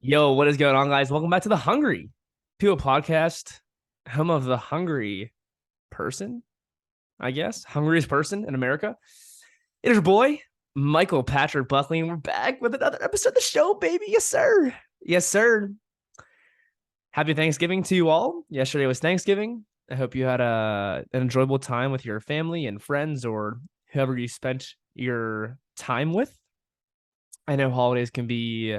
Yo, what is going on, guys? Welcome back to the Hungry People podcast, home of the hungry person, I guess. Hungriest person in America. It is your boy, Michael Patrick Buckley, and we're back with another episode of the show, baby. Yes, sir. Yes, sir. Happy Thanksgiving to you all. Yesterday was Thanksgiving. I hope you had an enjoyable time with your family and friends or whoever you spent your time with. I know holidays can be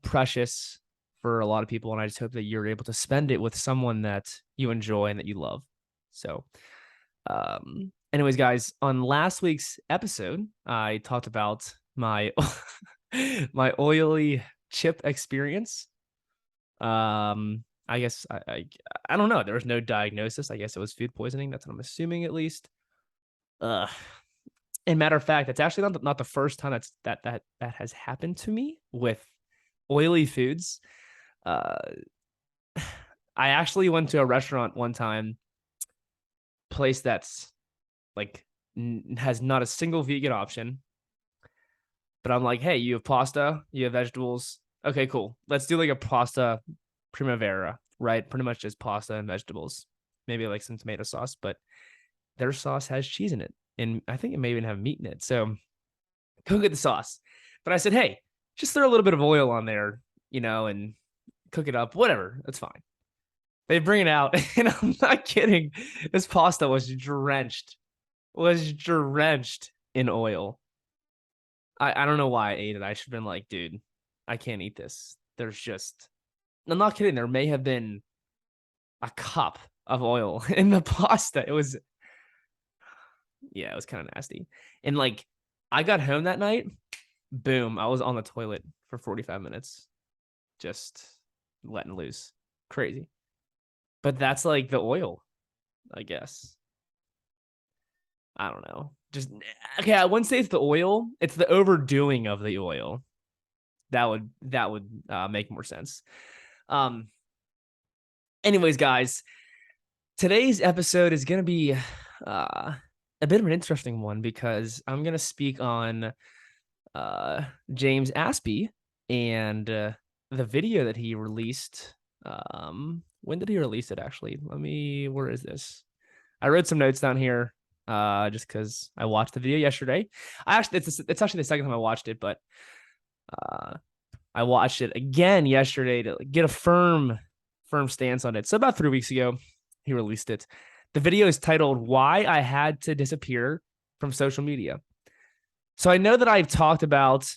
precious for a lot of people, and I just hope that you're able to spend it with someone that you enjoy and that you love. So, anyways, guys, on last week's episode, I talked about my my oily chip experience. I guess I don't know. There was no diagnosis. I guess it was food poisoning. That's what I'm assuming, at least. Uh, and matter of fact, that's actually not the first time that has happened to me with oily foods. Uh, I actually went to a restaurant one time, place that's like has not a single vegan option. But I'm like, hey, you have pasta, you have vegetables. Okay, cool. Let's do like a pasta primavera, right? Pretty much just pasta and vegetables, maybe like some tomato sauce, but their sauce has cheese in it, and I think it may even have meat in it. So couldn't get the sauce, but I said, hey, just throw a little bit of oil on there, and cook it up, whatever. That's fine. They bring it out, and I'm not kidding. This pasta was drenched in oil. I don't know why I ate it. I should have been like, dude, I can't eat this. I'm not kidding. There may have been a cup of oil in the pasta. Yeah, it was kind of nasty. And like, I got home that night, boom, I was on the toilet for 45 minutes, just letting loose. Crazy. But that's like the oil, I guess. I don't know. Just okay. I wouldn't say it's the oil. It's the overdoing of the oil. That would make more sense. Um. Anyways, guys, today's episode is gonna be a bit of an interesting one because I'm gonna speak on James Aspie and the video that he released. When did he release it? Actually, Where is this? I wrote some notes down here, just because I watched the video yesterday. It's actually the second time I watched it, but I watched it again yesterday to get a firm stance on it. So about 3 weeks ago, he released it. The video is titled "Why I Had to Disappear from Social Media." So I know that I've talked about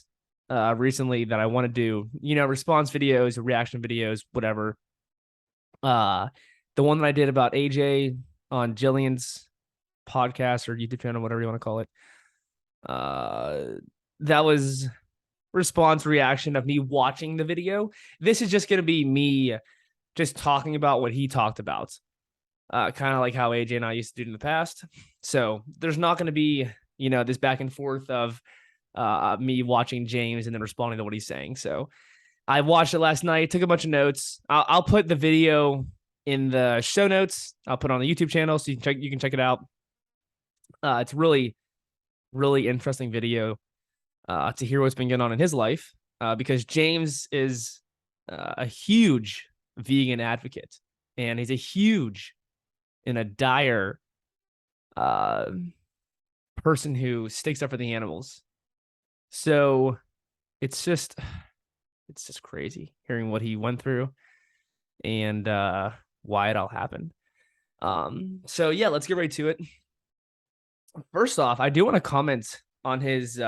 recently that I want to do, response videos, reaction videos, whatever. The one that I did about AJ on Jillian's podcast or YouTube channel, whatever you want to call it. That was response reaction of me watching the video. This is just going to be me just talking about what he talked about. Kind of like how AJ and I used to do in the past. So there's not going to be, this back and forth of me watching James and then responding to what he's saying. So I watched it last night, took a bunch of notes. I'll put the video in the show notes. I'll put it on the YouTube channel so you can check it out. It's really, really interesting video to hear what's been going on in his life because James is a huge vegan advocate, and he's a huge and a dire person who sticks up for the animals. So it's just crazy hearing what he went through and why it all happened. So yeah, let's get right to it. First off, I do want to comment on his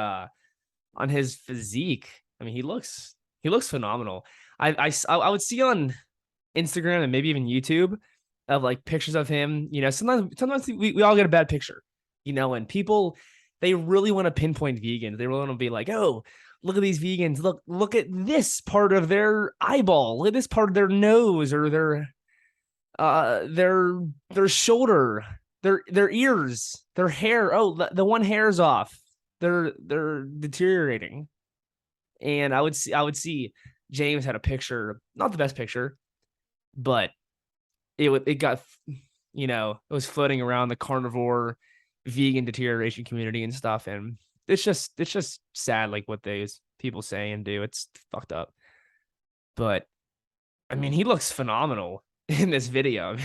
physique. I mean, he looks phenomenal. I would see on Instagram and maybe even YouTube of like pictures of him. Sometimes we all get a bad picture, and people, they really want to pinpoint vegans. They really want to be like, oh, look at these vegans. Look at this part of their eyeball. Look at this part of their nose or their shoulder, their ears, their hair. Oh, the one hair's off. They're deteriorating. And I would see James had a picture, not the best picture, but it got, it was floating around the carnivore vegan deterioration community and stuff. And it's just sad, like what these people say and do. It's fucked up. But I mean, he looks phenomenal in this video.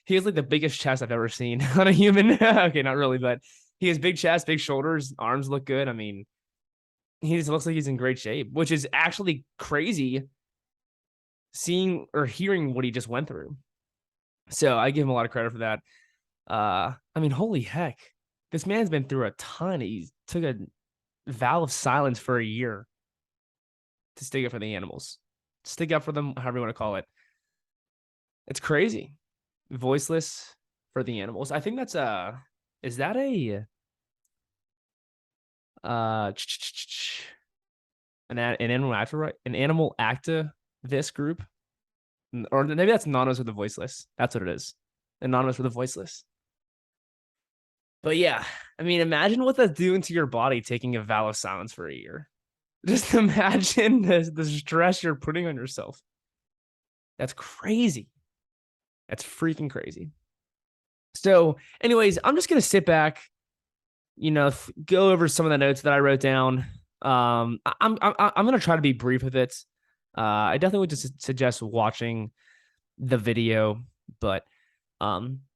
He has like the biggest chest I've ever seen on a human. Okay, not really, but he has big chest, big shoulders, arms look good. I mean, he just looks like he's in great shape, which is actually crazy seeing or hearing what he just went through. So I give him a lot of credit for that. I mean, holy heck, this man's been through a ton. He took a vow of silence for a year to stick up for the animals, stick up for them, however you want to call it. It's crazy. Voiceless for the animals. I think that's is that a uh an animal activist group? Or maybe that's anonymous with the voiceless. That's what it is. Anonymous with the voiceless. But yeah, I mean, imagine what that's doing to your body taking a vow of silence for a year. Just imagine the stress you're putting on yourself. That's crazy. That's freaking crazy. So, anyways, I'm just gonna sit back, go over some of the notes that I wrote down. I'm gonna try to be brief with it. I definitely would just suggest watching the video, but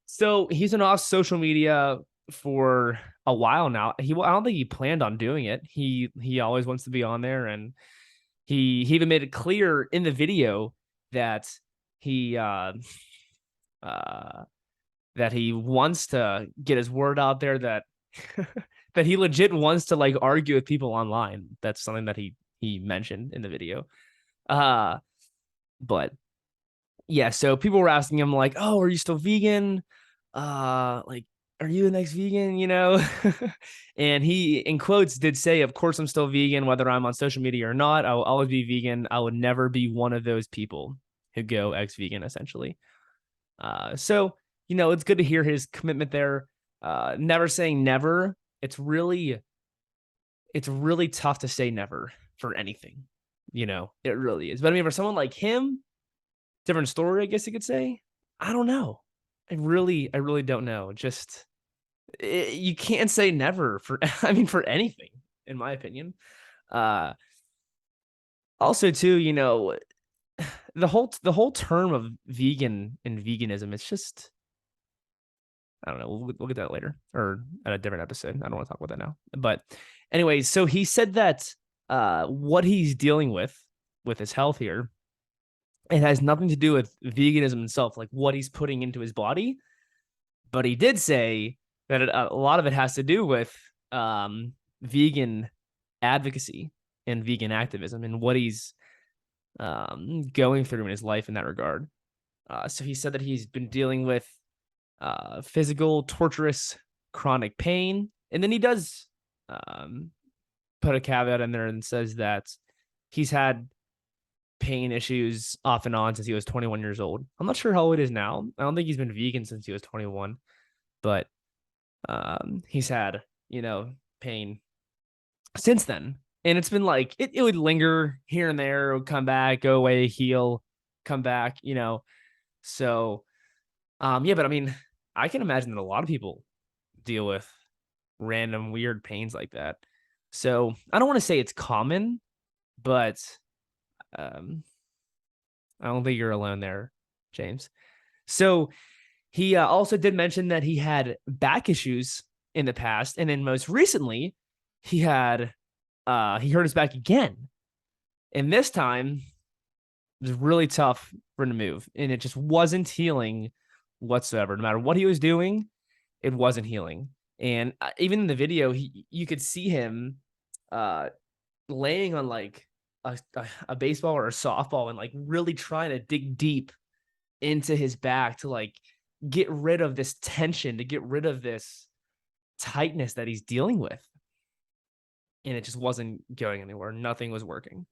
so he's been off social media for a while now. I don't think he planned on doing it. He always wants to be on there, and he even made it clear in the video that he that he wants to get his word out there, that that he legit wants to like argue with people online. That's something that he mentioned in the video. But yeah, so people were asking him like, "Oh, are you still vegan? Like, are you the next vegan, And he, in quotes, did say, "Of course I'm still vegan, whether I'm on social media or not. I will always be vegan. I would never be one of those people who go ex-vegan, essentially." So, it's good to hear his commitment there. Never saying never. It's really tough to say never for anything. It really is. But I mean, for someone like him, different story, I guess you could say. I don't know. I really don't know. Just you can't say never for I mean for anything, in my opinion. Uh Also too, the whole term of vegan and veganism, it's just I don't know. We'll get that later or at a different episode. I don't want to talk about that now. But anyway, so he said that what he's dealing with his health here, it has nothing to do with veganism itself, like what he's putting into his body. But he did say that a lot of it has to do with vegan advocacy and vegan activism and what he's going through in his life in that regard. So he said that he's been dealing with physical, torturous, chronic pain. And then he does put a caveat in there and says that he's had pain issues off and on since he was 21 years old. I'm not sure how old it is now. I don't think he's been vegan since he was 21, but he's had, pain since then. And it's been like, it would linger here and there, it would come back, go away, heal, come back, So, yeah, but I mean, I can imagine that a lot of people deal with random weird pains like that. So I don't want to say it's common, but I don't think you're alone there, James. So he also did mention that he had back issues in the past, and then most recently, he hurt his back again, and this time it was really tough for him to move, and it just wasn't healing whatsoever. No matter what he was doing, it wasn't healing. And even in the video, you could see him laying on like a baseball or a softball and like really trying to dig deep into his back to like get rid of this tension, to get rid of this tightness that he's dealing with. And it just wasn't going anywhere. Nothing was working.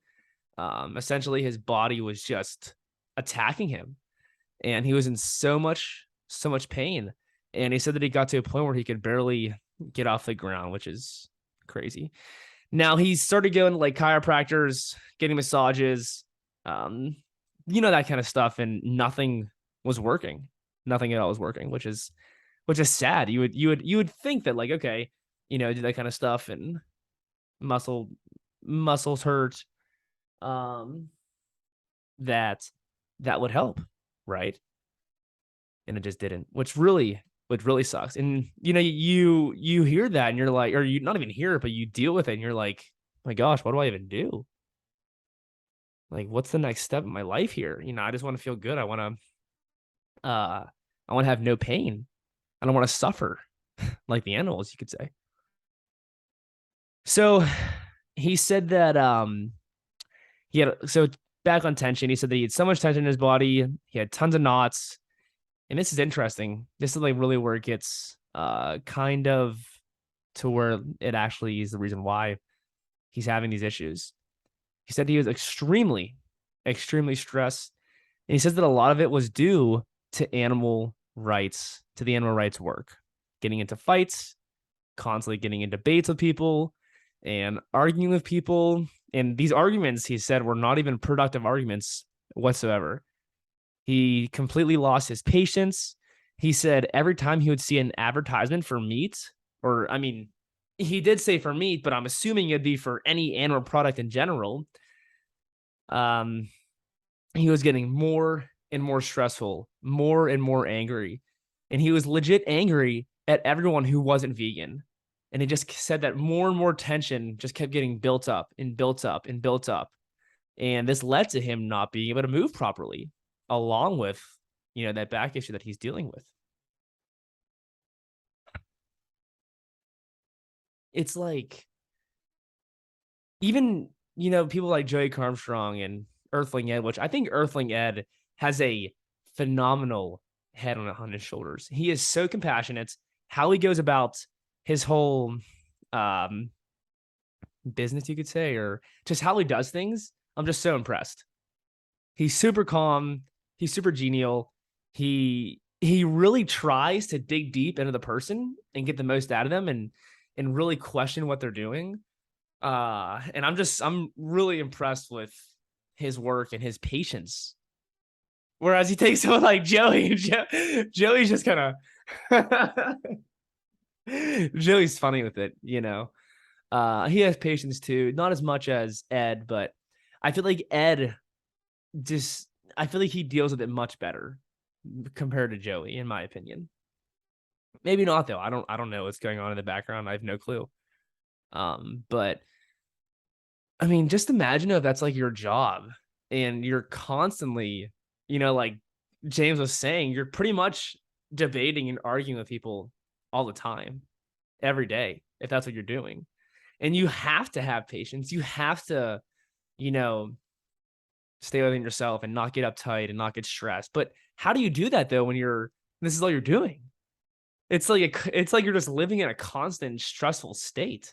Essentially, his body was just attacking him, and he was in so much pain. And he said that he got to a point where he could barely get off the ground, which is crazy. Now he started going to like chiropractors, getting massages, that kind of stuff, and nothing was working. Nothing at all was working, which is sad. You would think that like, okay, do that kind of stuff and muscles hurt. that that would help, right? And it just didn't, which really sucks. And you hear that and you're like, or you not even hear it, but you deal with it and you're like, my gosh, what do I even do? Like, what's the next step in my life here? I just want to feel good. I want to have no pain. I don't want to suffer like the animals, you could say. So he said that he had so back on tension, he said that he had so much tension in his body, he had tons of knots. And this is interesting. This is like really where it gets kind of to where it actually is the reason why he's having these issues. He said he was extremely, extremely stressed. And he says that a lot of it was due to the animal rights work, getting into fights, constantly getting in debates with people and arguing with people. And these arguments, he said, were not even productive arguments whatsoever. He completely lost his patience. He said every time he would see an advertisement for meat, or I mean, he did say for meat, but I'm assuming it'd be for any animal product in general. He was getting more and more stressful, more and more angry. And he was legit angry at everyone who wasn't vegan. And he just said that more and more tension just kept getting built up and built up and built up. And this led to him not being able to move properly, along with, that back issue that he's dealing with. It's like, even, people like Joey Armstrong and Earthling Ed, which I think Earthling Ed has a phenomenal head on his shoulders. He is so compassionate. How he goes about his whole business, you could say, or just how he does things, I'm just so impressed. He's super calm. He's super genial. He really tries to dig deep into the person and get the most out of them and really question what they're doing. And I'm really impressed with his work and his patience. Whereas he takes someone like Joey, Joey's just kind of Joey's funny with it, He has patience too, not as much as Ed, but I feel like Ed I feel like he deals with it much better compared to Joey, in my opinion. Maybe not though. I don't know what's going on in the background. I have no clue. But I mean, just imagine if that's like your job and you're constantly, like James was saying, you're pretty much debating and arguing with people all the time, every day, if that's what you're doing. And you have to have patience. You have to, stay within yourself and not get uptight and not get stressed. But how do you do that though when this is all you're doing? It's like you're just living in a constant stressful state.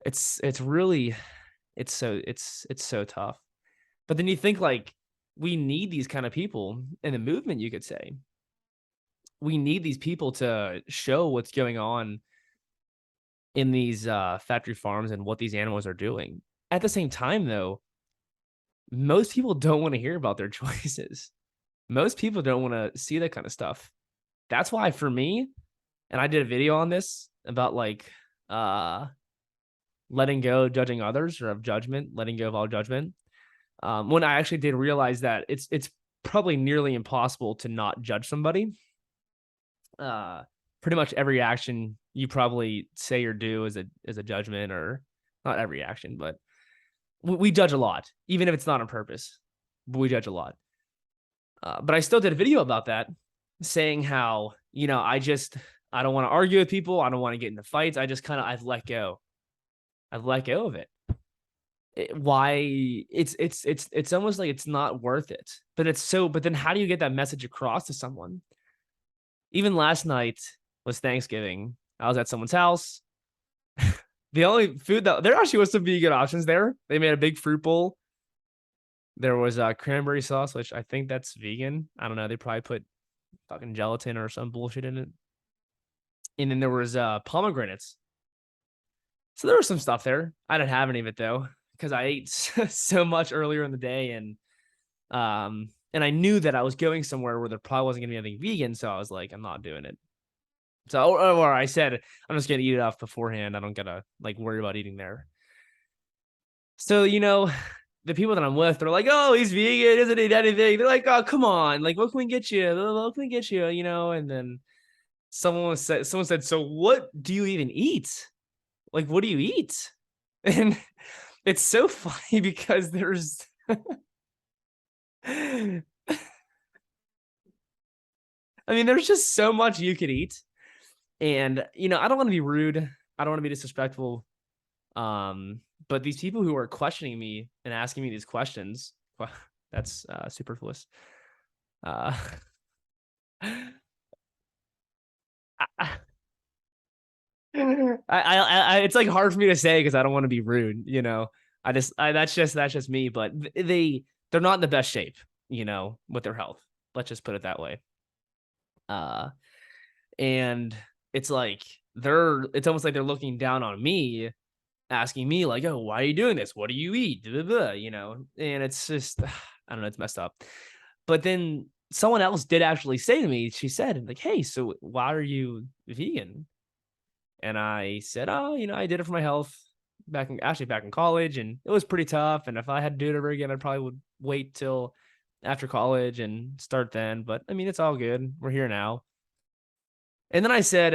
It's really it's so tough. But then you think like we need these kind of people in the movement, you could say. We need these people to show what's going on in these factory farms and what these animals are doing. At the same time, though, most people don't want to hear about their choices. Most people don't want to see that kind of stuff. That's why for me, and I did a video on this about like letting go of judging others, or of judgment, letting go of all judgment. When I actually did realize that it's probably nearly impossible to not judge somebody. Pretty much every action you probably say or do is a judgment, or not every action, but we judge a lot, even if it's not on purpose. But we judge a lot. But I still did a video about that, saying how I don't want to argue with people. I don't want to get into fights. I've let go. I've let go of it. Why it's almost like it's not worth it. But then how do you get that message across to someone? Even last night was Thanksgiving. I was at someone's house. The only food that there actually was some vegan options there. They made a big fruit bowl. There was cranberry sauce, which I think that's vegan. I don't know. They probably put fucking gelatin or some bullshit in it. And then there was pomegranates. So there was some stuff there. I didn't have any of it though, because I ate so much earlier in the day, and I knew that I was going somewhere where there probably wasn't gonna be anything vegan, so I was like, I'm not doing it. So, or I said, I'm just gonna eat it off beforehand. I don't gotta like worry about eating there. So the people that I'm with, they're like, "Oh, he's vegan, doesn't eat anything." They're like, "Oh, come on, like, what can we get you? What can we get you?" You know, and then someone said, "So what do you even eat? Like, what do you eat?" And it's so funny because there's I mean, there's just so much you could eat. And, you know, I don't want to be rude. I don't want to be disrespectful. But these people who are questioning me and asking me these questions, well, that's superfluous. Uh, I, it's like hard for me to say because I don't want to be rude, you know. That's just me. But they're not in the best shape, you know, with their health. Let's just put it that way. Uh, and it's like it's almost like they're looking down on me, asking me like, "Oh, why are you doing this? What do you eat?" Blah, blah, blah, you know, and it's just I don't know, it's messed up. But then someone else did actually say to me, she said like, "Hey, so why are you vegan?" And I said, "Oh, you know, I did it for my health back in college, and it was pretty tough. And if I had to do it over again, I probably would wait till after college and start then. But I mean, it's all good. We're here now." And then I said,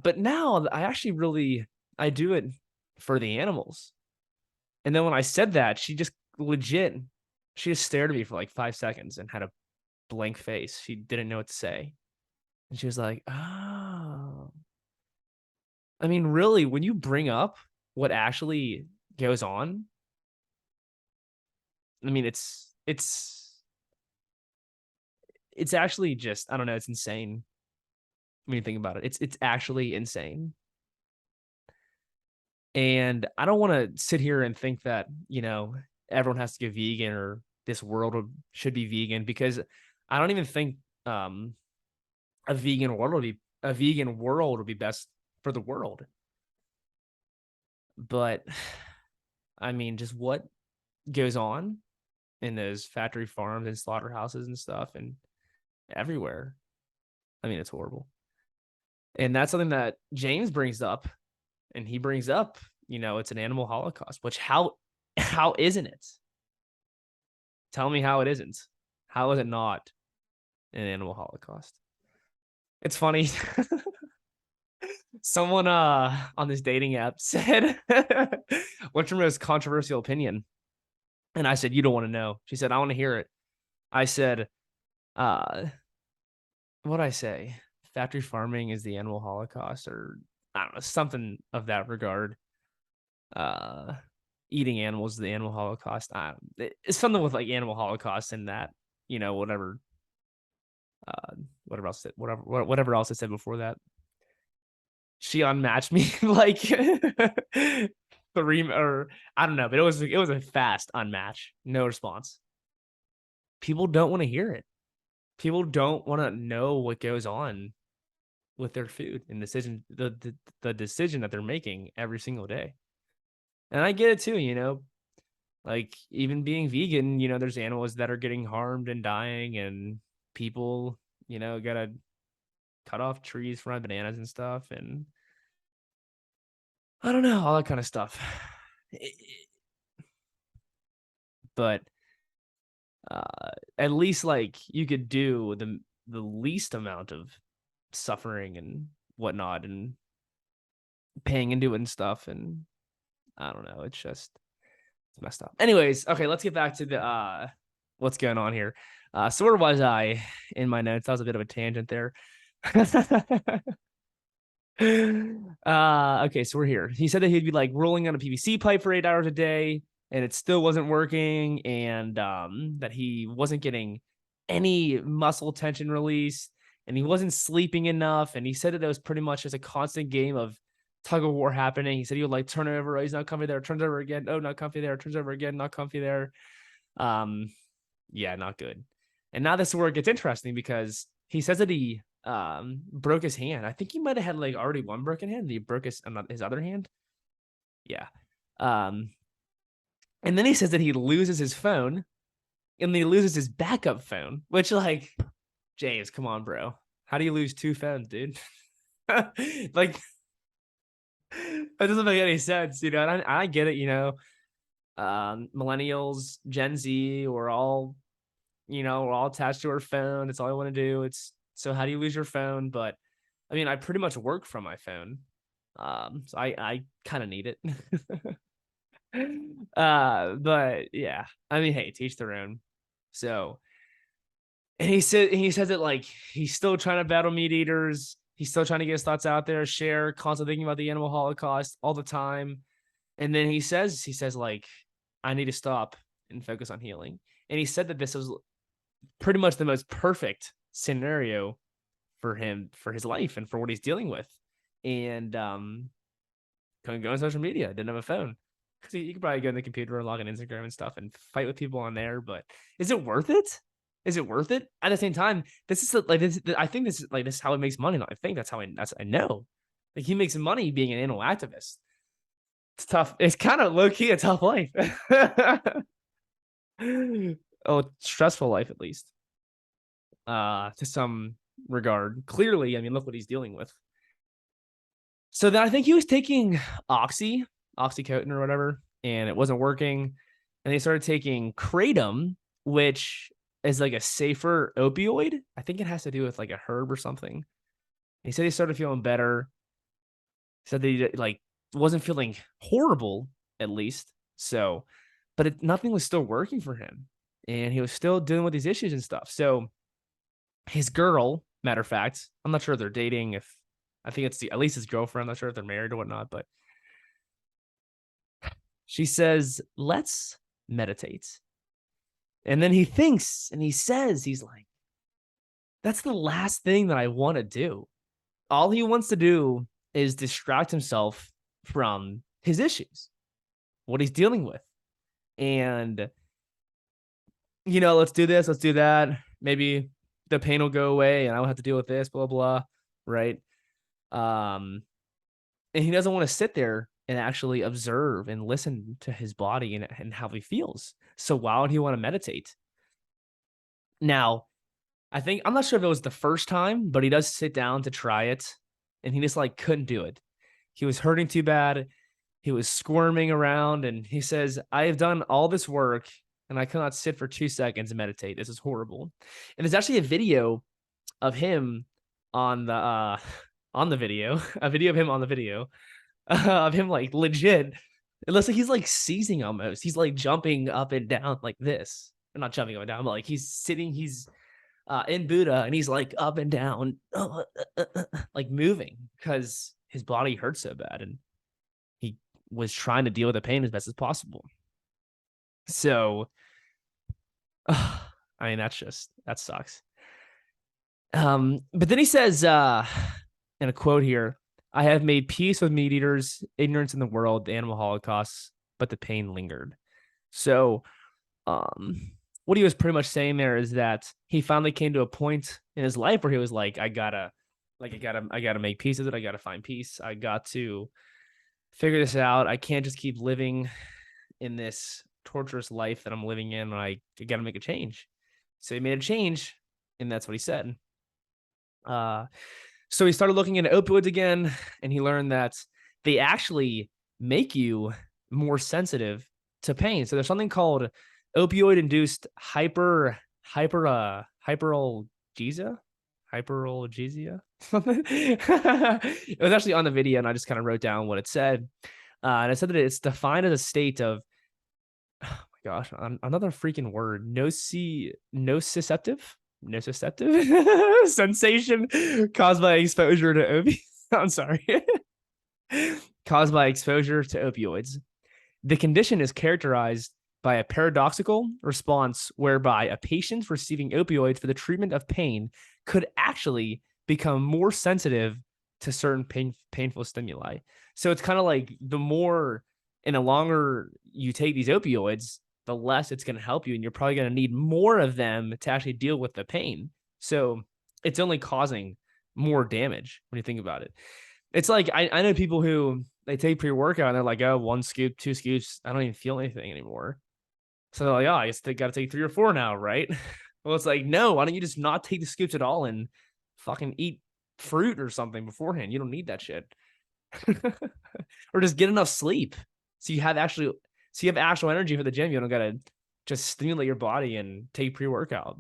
"But now I actually really I do it for the animals." And then when I said that, she just legit, she just stared at me for like 5 seconds and had a blank face. She didn't know what to say. And she was like, "Oh." I mean, really, when you bring up what actually goes on, I mean, it's actually just I don't know, it's insane when you think about it. It's actually insane. And I don't want to sit here and think that, you know, everyone has to go vegan or this world should be vegan because I don't even think um a vegan world would be best for the world. But I mean, just what goes on in those factory farms and slaughterhouses and stuff and everywhere. I mean, it's horrible. And that's something that James brings up, and he brings up, you know, it's an animal holocaust, which how isn't it? Tell me how it isn't. How is it not an animal holocaust? It's funny. Someone on this dating app said, "What's your most controversial opinion?" And I said, "You don't want to know." She said, "I want to hear it." I said, uh, "What'd I say? Factory farming is the animal holocaust, or I don't know, something of that regard. Uh, Eating animals is the animal holocaust. It's something with like animal holocaust and that, you know, uh, whatever else I said before that." She unmatched me like three or I don't know, but it was a fast unmatch. No response. People don't want to hear it. People don't want to know what goes on with their food and the decision that they're making every single day. And I get it too, you know, like even being vegan, you know, there's animals that are getting harmed and dying, and people, you know, gotta cut off trees for my bananas and stuff, and I don't know, all that kind of stuff. But at least like you could do the least amount of suffering and whatnot and paying into it and stuff. And I don't know, it's messed up. Anyways, okay, let's get back to the what's going on here. So where was I in my notes? That was a bit of a tangent there. Okay, so we're here. He said that he'd be like rolling on a PVC pipe for 8 hours a day, and it still wasn't working, and that he wasn't getting any muscle tension release, and he wasn't sleeping enough. And he said that it was pretty much just a constant game of tug of war happening. He said he would like turn over, oh, he's not comfy there, turns over again, oh, not comfy there, turns over again, not comfy there. Um, yeah, not good. And now this is where it gets interesting because he says that he broke his hand. I think he might have had like already one broken hand. He broke his other hand. Yeah. Um, and then he says that he loses his phone and then he loses his backup phone, which like James, come on, bro. How do you lose two phones, dude? Like that doesn't make any sense, you know. And I get it, you know. Millennials, Gen Z, we're all, we're all attached to our phone. It's all I want to do. It's so how do you lose your phone? But I mean, I pretty much work from my phone. So I kind of need it. But yeah, I mean, hey, teach their own. So, and he says it like he's still trying to battle meat eaters. He's still trying to get his thoughts out there, share, constantly thinking about the animal holocaust all the time. And then he says like, I need to stop and focus on healing. And he said that this was pretty much the most perfect scenario for him, for his life, and for what he's dealing with. And couldn't go on social media, didn't have a phone. Because you could probably go on the computer and log on Instagram and stuff and fight with people on there. But is it worth it? Is it worth it? At the same time, this is like this. I think this is how it makes money. I think that's I know. Like he makes money being an animal activist. It's tough. It's kind of low key a tough life. Oh, stressful life at least. To some regard. Clearly, I mean, look what he's dealing with. So then I think he was taking Oxycontin or whatever, and it wasn't working. And they started taking Kratom, which is like a safer opioid. I think it has to do with like a herb or something. He said he started feeling better. He said that he like wasn't feeling horrible, at least. So, but nothing was still working for him. And he was still dealing with these issues and stuff. So his girl, matter of fact, I'm not sure if they're dating, if I think it's at least his girlfriend. I'm not sure if they're married or whatnot, but she says, let's meditate. And then he thinks and he says, he's like, that's the last thing that I want to do. All he wants to do is distract himself from his issues, what he's dealing with. And, let's do this, let's do that. Maybe the pain will go away and I don't have to deal with this, blah, blah, right? And he doesn't want to sit there and actually observe and listen to his body and how he feels. So why would he want to meditate? Now, I'm not sure if it was the first time, but he does sit down to try it and he just like couldn't do it. He was hurting too bad. He was squirming around and he says, I have done all this work and I cannot sit for 2 seconds and meditate. This is horrible. And there's actually a video of him on the video, a video of him on the video of him like legit. It looks like he's like seizing almost. He's like jumping up and down like this. Not jumping up and down, but like he's sitting, he's in Buddha and he's like up and down, like moving because his body hurts so bad and he was trying to deal with the pain as best as possible. So, I mean, that sucks. But then he says, in a quote here, I have made peace with meat eaters, ignorance in the world, the animal holocaust, but the pain lingered. So, what he was pretty much saying there is that he finally came to a point in his life where he was like, I gotta make peace with it. I gotta find peace. I got to figure this out. I can't just keep living in this torturous life that I'm living in. I gotta make a change. So he made a change, and that's what he said. So he started looking into opioids again, and he learned that they actually make you more sensitive to pain. So there's something called opioid-induced hyperalgesia. It was actually on the video, and I just kind of wrote down what it said. And it said that it's defined as a state of, oh my gosh, another freaking word, nociceptive sensation caused by exposure to opioids. I'm sorry. Caused by exposure to opioids. The condition is characterized by a paradoxical response whereby a patient receiving opioids for the treatment of pain could actually become more sensitive to certain painful stimuli. So it's kind of like the more and the longer you take these opioids, the less it's going to help you. And you're probably going to need more of them to actually deal with the pain. So it's only causing more damage when you think about it. It's like, I know people who they take pre-workout and they're like, oh, 1 scoop, 2 scoops, I don't even feel anything anymore. So they're like, oh, I guess they got to take 3 or 4 now, right? Well, it's like, no, why don't you just not take the scoops at all and fucking eat fruit or something beforehand? You don't need that shit. Or just get enough sleep. So you have actually So you have actual energy for the gym. You don't gotta just stimulate your body and take pre-workout.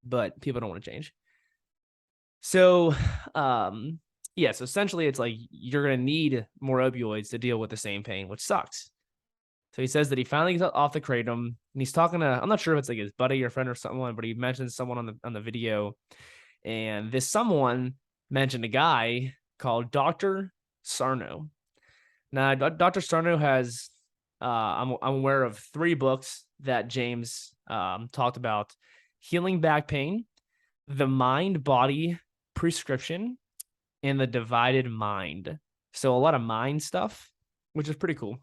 But people don't want to change. So yeah, so essentially it's like you're gonna need more opioids to deal with the same pain, which sucks. So he says that he finally gets off the kratom, and he's talking to, I'm not sure if it's like his buddy or friend or someone, but he mentions someone on the video, and this someone mentioned a guy called Dr. Sarno. Now, Dr. Sarno has, I'm aware of 3 books that James talked about: Healing Back Pain, The Mind Body Prescription, and The Divided Mind. So a lot of mind stuff, which is pretty cool.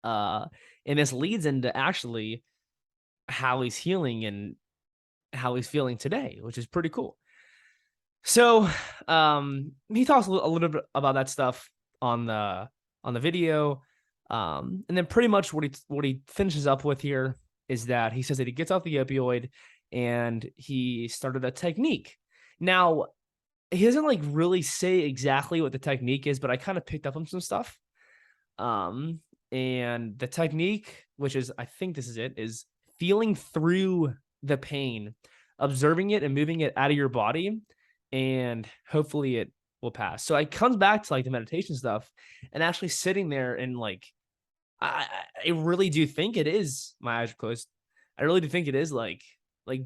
And this leads into actually how he's healing and how he's feeling today, which is pretty cool. So he talks a little bit about that stuff on the video. And then pretty much what he finishes up with here is that he says that he gets off the opioid and he started a technique. Now, he doesn't like really say exactly what the technique is, but I kind of picked up on some stuff. And the technique, which is, I think this is it, is feeling through the pain, observing it and moving it out of your body, and hopefully it will pass. So it comes back to like the meditation stuff and actually sitting there and like, I really do think it is, my eyes are closed, I really do think it is like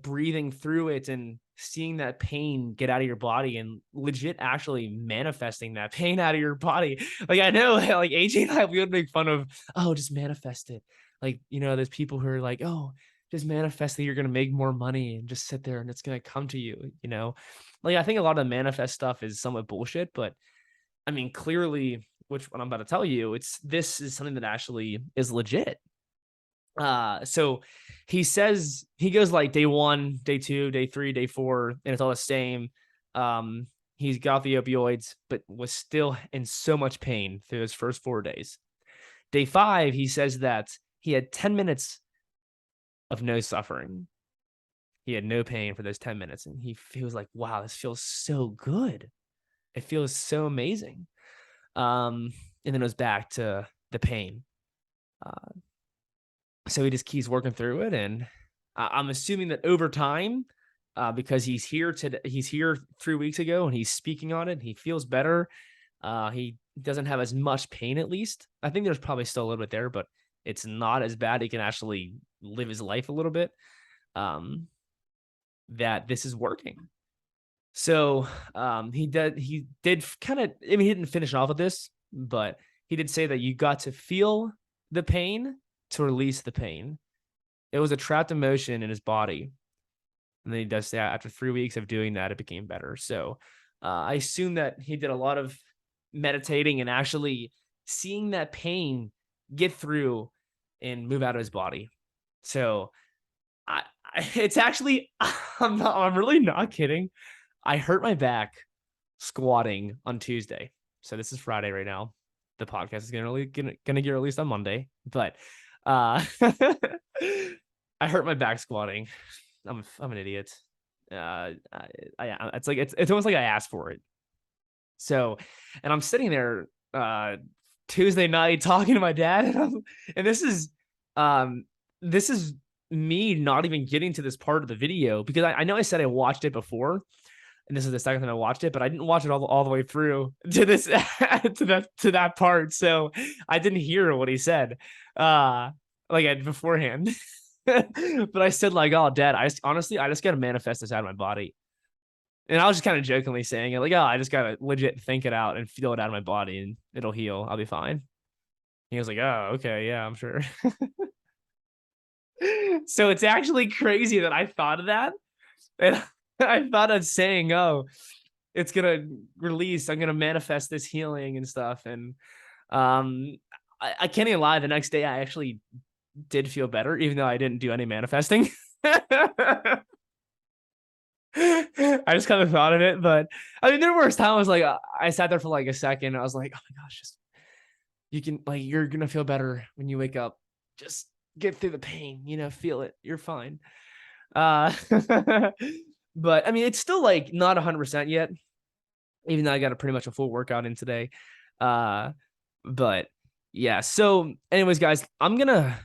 breathing through it and seeing that pain get out of your body and legit actually manifesting that pain out of your body. Like, I know like AJ and I, we would make fun of, oh, just manifest it. Like, you know, there's people who are like, oh, just manifest that you're going to make more money and just sit there and it's going to come to you, you know? Like, I think a lot of the manifest stuff is somewhat bullshit, but I mean, clearly, which what I'm about to tell you, this is something that actually is legit. So he says he goes like day 1, day 2, day 3, day 4, and it's all the same. He's got the opioids, but was still in so much pain through his first 4 days. Day 5, he says that he had 10 minutes of no suffering. He had no pain for those 10 minutes, and he feels like, wow, this feels so good. It feels so amazing. And then it was back to the pain. So he just keeps working through it, and I'm assuming that over time, because he's here 3 weeks ago and he's speaking on it, and he feels better. He doesn't have as much pain, at least. I think there's probably still a little bit there, but it's not as bad. He can actually live his life a little bit. That this is working. So he did kind of, I mean, he didn't finish off with this, but he did say that you got to feel the pain to release the pain. It was a trapped emotion in his body. And then he does say after 3 weeks of doing that, it became better. So I assume that he did a lot of meditating and actually seeing that pain get through and move out of his body. So it's actually, I'm really not kidding. I hurt my back squatting on Tuesday. So this is Friday right now. The podcast is gonna get released on Monday, but I hurt my back squatting. I'm an idiot. It's like it's almost like I asked for it. So, and I'm sitting there Tuesday night talking to my dad, and this is me not even getting to this part of the video, because I know I said I watched it before, and this is the second time I watched it, but I didn't watch it all the way through to this to that part, so I didn't hear what he said beforehand. But I said like, oh, Dad, I just gotta manifest this out of my body. And I was just kind of jokingly saying it, like, oh, I just gotta legit think it out and feel it out of my body and it'll heal. I'll be fine. He was like, oh, okay, yeah, I'm sure. So it's actually crazy that I thought of that. And I thought of saying, oh, it's gonna release, I'm gonna manifest this healing and stuff. And I can't even lie, the next day I actually did feel better, even though I didn't do any manifesting. I just kind of thought of it, but I mean, there were times like I sat there for like a second. I was like, oh my gosh, just you're gonna feel better when you wake up. Just get through the pain, feel it. You're fine. But I mean, it's still like not 100% yet, even though I got pretty much a full workout in today. But Yeah. So, anyways, guys, I'm gonna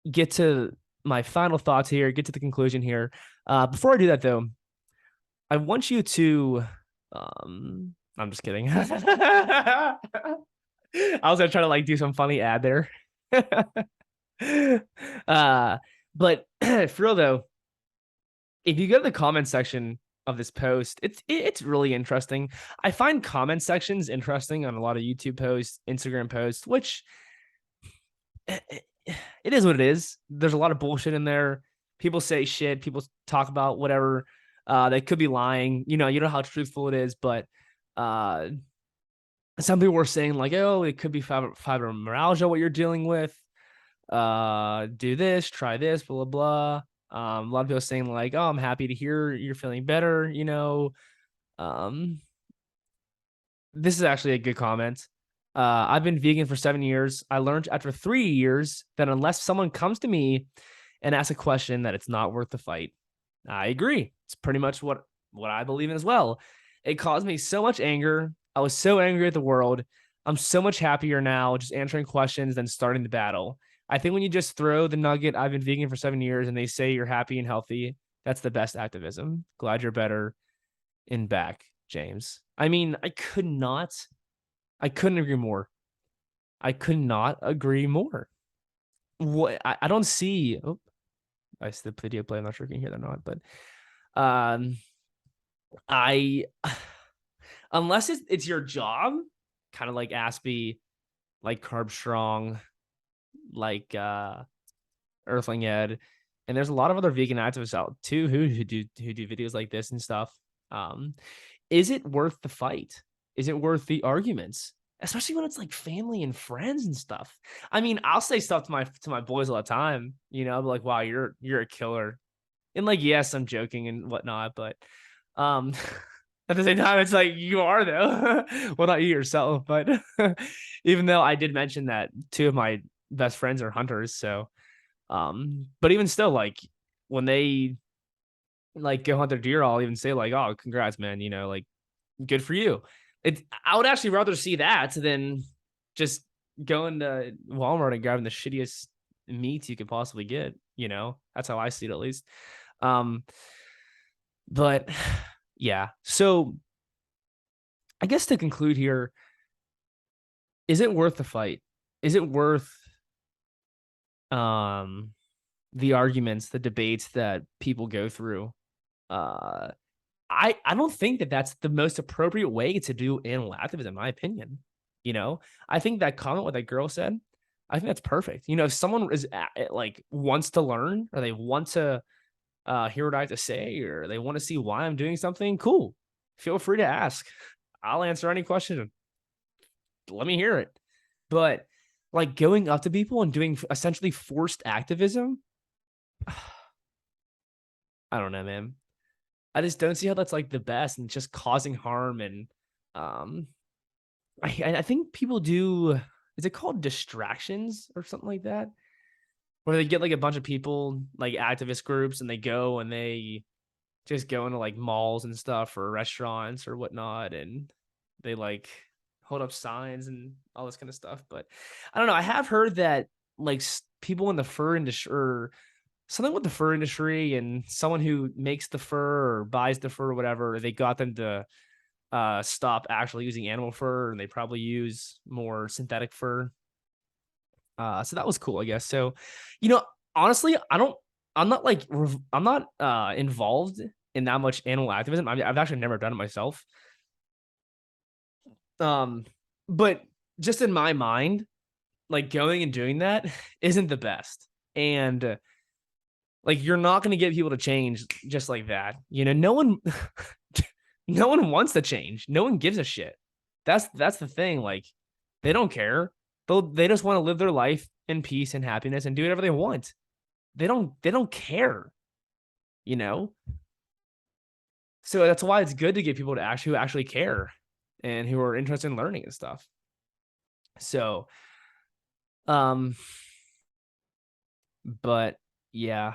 get to my final thoughts here, get to the conclusion here. Before I do that, though, I want you to. I'm just kidding. I was gonna try to like do some funny ad there. But for real though, if you go to the comment section of this post, it's really interesting. I find comment sections interesting on a lot of YouTube posts, Instagram posts, which it is what it is. There's a lot of bullshit in there. People say shit. People talk about whatever. They could be lying. You know how truthful it is, but uh, some people were saying like, oh, it could be fibromyalgia what you're dealing with. Do this, try this, blah blah blah. A lot of people saying like, oh, I'm happy to hear you're feeling better. Um, this is actually a good comment. I've been vegan for 7 years. I learned after 3 years that unless someone comes to me and asks a question, that it's not worth the fight. I agree. It's pretty much what I believe in as well. It caused me so much anger. I was so angry at the world. I'm so much happier now just answering questions than starting the battle. I think when you just throw the nugget, I've been vegan for 7 years, and they say you're happy and healthy, that's the best activism. Glad you're better in back, James. I mean, I couldn't agree more. I could not agree more. What I don't see. Oh, I see the video play. I'm not sure if you can hear that or not, but um, I unless it's your job, kind of like Aspie, like Carb Strong, like Earthling Ed, and there's a lot of other vegan activists out too who do videos like this and stuff. Um, is it worth the fight? Is it worth the arguments? Especially when it's like family and friends and stuff. I mean, I'll say stuff to my boys all the time, like, wow, you're a killer. And like, yes, I'm joking and whatnot, but um at the same time, it's like you are though. Well, not you yourself, but even though I did mention that two of my best friends are hunters, so but even still, like when they like go hunt their deer, I'll even say like, oh, congrats, man, like good for you. I would actually rather see that than just going to Walmart and grabbing the shittiest meat you could possibly get. That's how I see it, at least. But yeah. So I guess to conclude here, is it worth the fight? Is it worth um the arguments, the debates that people go through? Uh I don't think that that's the most appropriate way to do animal activism, in my opinion. I think that comment what that girl said, I think that's perfect. If someone is like wants to learn, or they want to hear what I have to say, or they want to see why I'm doing something, cool. Feel free to ask. I'll answer any question. Let me hear it. But like going up to people and doing essentially forced activism, I don't know, man. I just don't see how that's like the best, and just causing harm. And um I think people do, is it called distractions or something like that? Where they get like a bunch of people, like activist groups, and they go and they just go into like malls and stuff or restaurants or whatnot, and they like hold up signs and all this kind of stuff. But I don't know. I have heard that like people in the fur industry, or something with the fur industry, and someone who makes the fur or buys the fur or whatever, they got them to stop actually using animal fur, and they probably use more synthetic fur. So that was cool, I guess. So, you know, honestly, I'm not like, I'm not involved in that much animal activism. I've actually never done it myself. Um, but just in my mind, like going and doing that isn't the best. And like, you're not going to get people to change just like that. No one, no one wants to change. No one gives a shit. That's the thing. Like, they don't care. They just want to live their life in peace and happiness and do whatever they want. They don't care, you know? So that's why it's good to get people to actually care and who are interested in learning and stuff. So, um, but yeah.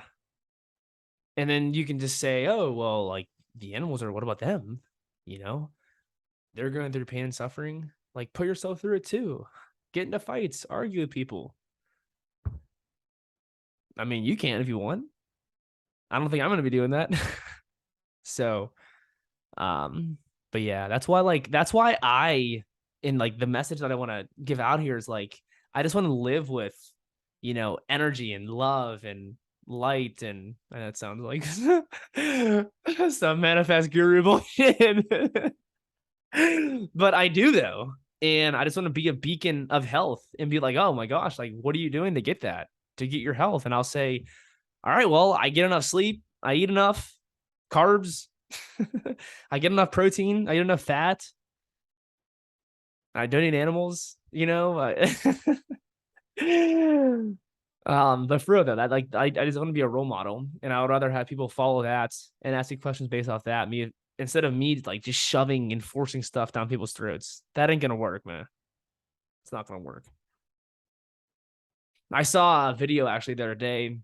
And then you can just say, oh, well, like the animals are, what about them? You know, they're going through pain and suffering. Like, put yourself through it too. get into fights, argue with people. I mean, you can if you want. I don't think I'm going to be doing that. So, but yeah, that's why I, in like the message that I want to give out here is like, I just want to live with, energy and love and light. And that sounds like some manifest guru bullshit. But I do though. And I just want to be a beacon of health and be like, oh my gosh, like, what are you doing to get that, to get your health? And I'll say, all right, well, I get enough sleep. I eat enough carbs. I get enough protein. I get enough fat. I don't eat animals, but for real though, that like I just want to be a role model, and I would rather have people follow that and asking questions based off that, me instead of me like just shoving and forcing stuff down people's throats. That ain't gonna work, man. It's not gonna work. I saw a video actually the other day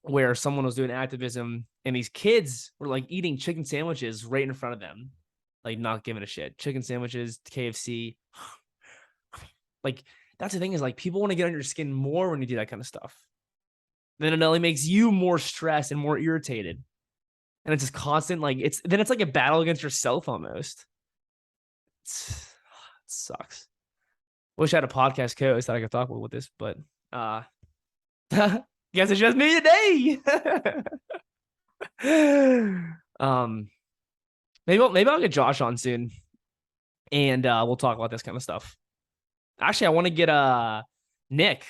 where someone was doing activism and these kids were like eating chicken sandwiches right in front of them, like not giving a shit. Chicken sandwiches, KFC. Like, that's the thing, is like people want to get on your skin more when you do that kind of stuff. Then it only makes you more stressed and more irritated. And it's just constant, like it's like a battle against yourself almost. It sucks. Wish I had a podcast co-host that I could talk with this, but guess it's just me today. Maybe I'll get Josh on soon, and we'll talk about this kind of stuff. Actually, I want to get Nick.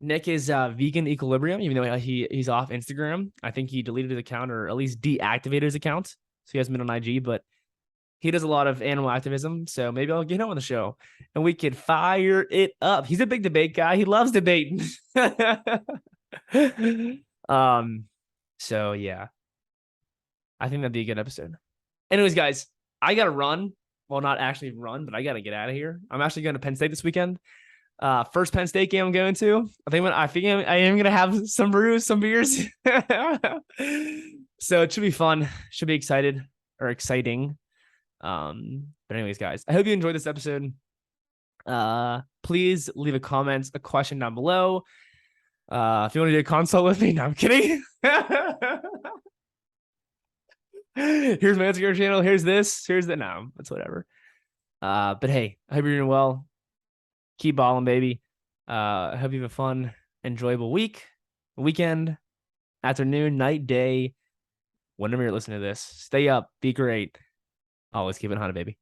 Nick is Vegan Equilibrium, even though he's off Instagram. I think he deleted his account, or at least deactivated his account, so he hasn't been on IG. But he does a lot of animal activism, so maybe I'll get him on the show and we could fire it up. He's a big debate guy. He loves debating. So yeah, I think that'd be a good episode. Anyways, guys, I gotta run. Well, not actually run, but I gotta get out of here. I'm actually going to Penn State this weekend. First Penn State game I'm going to. I think I am gonna have some brews, some beers. So it should be fun. Should be exciting. But anyways, guys, I hope you enjoyed this episode. Please leave a comment, a question down below. If you want to do a consult with me, no, I'm kidding. Here's my Instagram channel. Here's this. Here's that. No, that's whatever. But hey, I hope you're doing well. Keep balling, baby. I hope you have a fun, enjoyable weekend, afternoon, night, day, whenever you're listening to this. Stay up. Be great. Always keep it 100, baby.